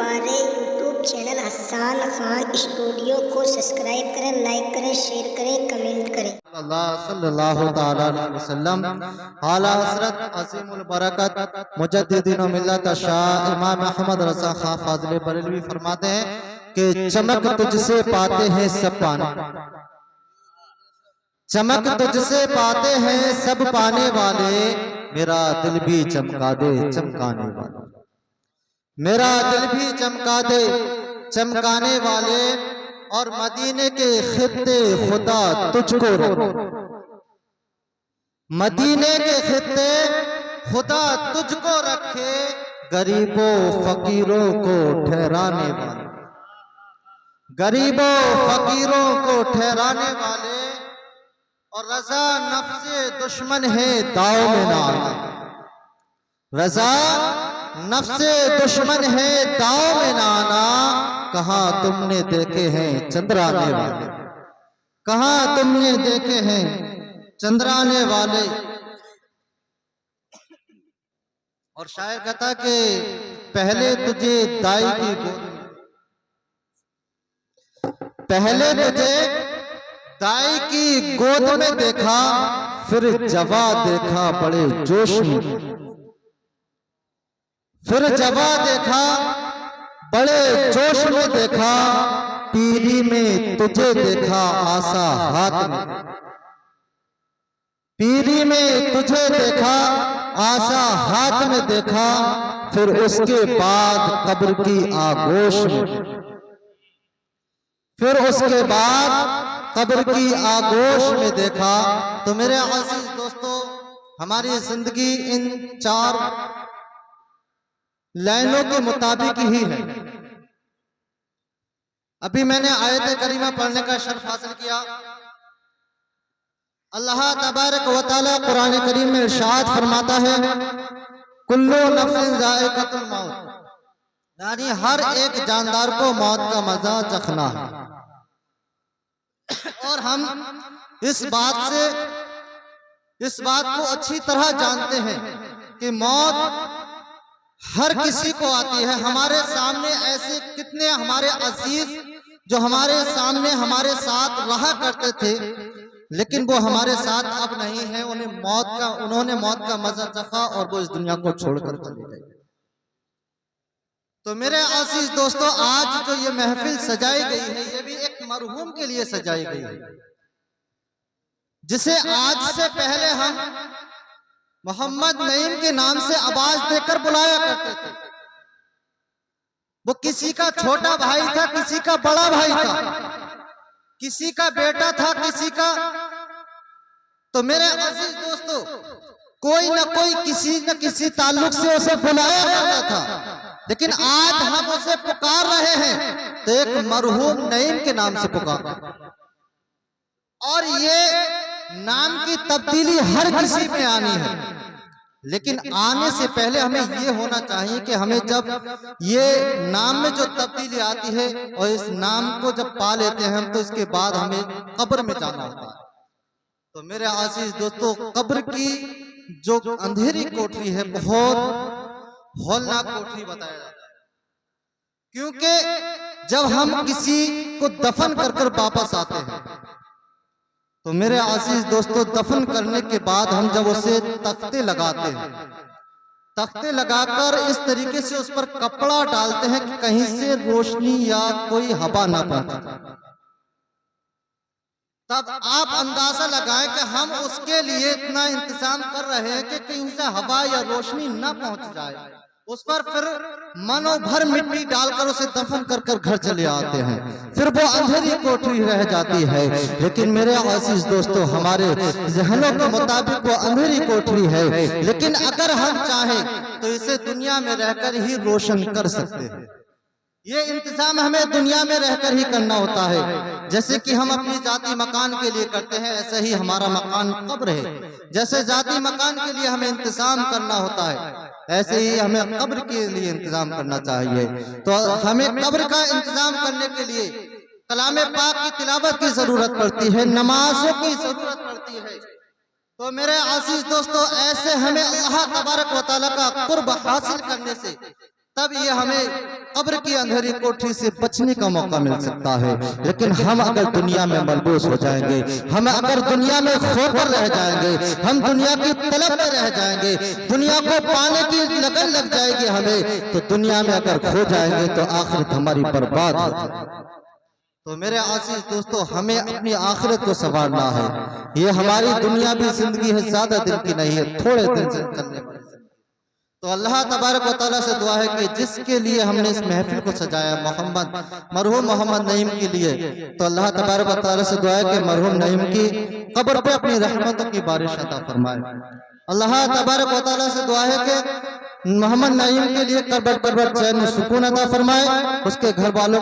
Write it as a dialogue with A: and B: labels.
A: हमारे YouTube channel Hasan Khan studio को subscribe करें, लाइक करें, शेयर करें, कमेंट करें।
B: सल्लल्लाहु ताला अलैहि वसल्लम आला हज़रत अज़ीमुल बरकत मुजद्दिदीन मिल्लत शाह इमाम अहमद रज़ा खां फाज़िल बरेलवी फरमाते हैं कि चमक तुझसे पाते हैं सब पाने, चमक तुझसे पाते हैं सब पाने वाले, मेरा दिल भी चमका दे चमकाने वाले, मेरा दिल भी चमका दे चमकाने वाले। और मदीने के खित्ते खुदा तुझको रखे, मदीने के खित्ते खुदा तुझको रखे, गरीबों फकीरों को ठहराने वाले, गरीबों फकीरों को ठहराने वाले। और रजा नफ्से दुश्मन है दाव में ना आना, रजा नफ्से दुश्मन है दाव में ना आना। कहाँ तुमने देखे हैं चंद्राने वाले, कहाँ तुमने देखे हैं चंद्राने वाले। और शायर कहता कि पहले तुझे दाई की गोद में, पहले तुझे दाई की गोद में देखा, फिर जवा देखा बड़े जोश में, फिर जवा देखा बड़े जोश में देखा, पीरी में तुझे देखा आसा हाथ में, पीरी में तुझे देखा आसा हाथ में देखा, फिर उसके बाद कब्र की आगोश में, फिर उसके बाद कब्र की आगोश में देखा। तो मेरे अजीज दोस्तों, हमारी जिंदगी इन चार लाइनों के मुताबिक ही है। अभी मैंने आयत करीमा पढ़ने का शर्फ हासिल किया। अल्लाह तबारक व तआला कुरान करीम में इरशाद फरमाता है, कुल्लु नफ्सिन ज़ाइक़तुल मौत, यानी हर एक जानदार को मौत का मजा चखना है। और हम इस बात को अच्छी तरह जानते हैं कि मौत हर किसी को आती है। हमारे सामने ऐसे कितने हमारे अजीज जो हमारे सामने हमारे साथ रहा करते थे, लेकिन वो हमारे साथ अब नहीं है। उन्होंने मौत का मजा चखा और वो इस दुनिया को छोड़कर चले गए। तो मेरे अजीज दोस्तों, आज जो ये महफिल सजाई गई है, ये भी एक मरहूम के लिए सजाई गई है, जिसे आज से पहले हम मोहम्मद नईम के नाम से आवाज देकर बुलाया करते थे। वो किसी का छोटा भाई था, किसी का बड़ा भाई था, किसी का बेटा था, किसी का। तो मेरे अजीज दोस्तों, कोई ना कोई किसी न किसी ताल्लुक से उसे बुलाया जाता था, लेकिन आज हम उसे पुकार रहे हैं तो एक मरहूम नईम के नाम से पुकार। और ये नाम की तब्दीली हर किसी में आनी है, लेकिन आने से पहले हमें ये होना चाहिए कि हमें जब ये नाम में जो तब्दीली आती है और इस नाम को जब पा लेते हैं हम, तो इसके बाद हमें कब्र में जाना होता है। तो मेरे आजीज दोस्तों, कब्र की जो अंधेरी कोठरी है, बहुत हौलनाक कोठरी बताया जाता है, क्योंकि जब हम किसी को दफन कर वापस आते हैं, तो मेरे आजीज दोस्तों, दफन करने के बाद हम जब उसे तख्ते लगाते हैं, तख्ते लगाकर इस तरीके से उस पर कपड़ा डालते हैं कि कहीं से रोशनी या कोई हवा ना पहुंचे, तब आप अंदाजा लगाएं कि हम उसके लिए इतना इंतजाम कर रहे हैं कि कहीं से हवा या रोशनी ना पहुंच जाए। उस पर फिर मनो भर मिट्टी डालकर उसे दफन कर घर चले आते हैं, फिर वो अंधेरी कोठरी रह जाती है। लेकिन मेरे अजीज दोस्तों, हमारे ज़हनों के मुताबिक वो अंधेरी कोठरी है, लेकिन अगर हम चाहें तो इसे दुनिया में रहकर ही रोशन कर सकते हैं। ये इंतजाम हमें दुनिया में रहकर ही करना होता है। जैसे कि हम अपनी जाती मकान के लिए करते हैं, ऐसे ही हमारा मकान कब्र है। जैसे जाती मकान के लिए हमें इंतजाम करना होता है, ऐसे ही हमें कब्र के लिए इंतजाम करना चाहिए। तो हमें कब्र का इंतजाम करने के लिए कलाम पाक की तिलावत की जरूरत पड़ती है, नमाजों की जरूरत पड़ती है। तो मेरे आजीज दोस्तों, ऐसे हमें अल्लाह तबारक व तआला का कुर्ब हासिल करने से, तब ये हमें कब्र की अंधेरी कोठरी से बचने का मौका मिल सकता है। लेकिन हम अगर दुनिया में मलबूस हो जाएंगे, हम अगर दुनिया में खोकर रह जाएंगे, हम दुनिया की तलब में रह जाएंगे, दुनिया को पाने की लगन लग जाएगी हमें, तो दुनिया में अगर खो जाएंगे तो आखिरत हमारी बर्बाद हो जाएगी। तो मेरे आजीज दोस्तों, हमें अपनी आखिरत को संवारना है। ये हमारी दुनिया भी जिंदगी है, ज्यादा दिन की नहीं है, थोड़े दिन से करने पड़े। तो अल्लाह तबारक व तआला से दुआ है कि जिसके लिए हमने इस महफिल को सजाया, मरहूम मोहम्मद नईम के लिए, तो अल्लाह तबारक व तआला से दुआ है कि मरहूम नईम की कब्र पे अपनी रहमतों की बारिश अता फरमाए। अल्लाह तबारक व तआला से दुआ है कि मोहम्मद नईम के लिए कब्र चैन सुकून अता फरमाए, उसके घर वालों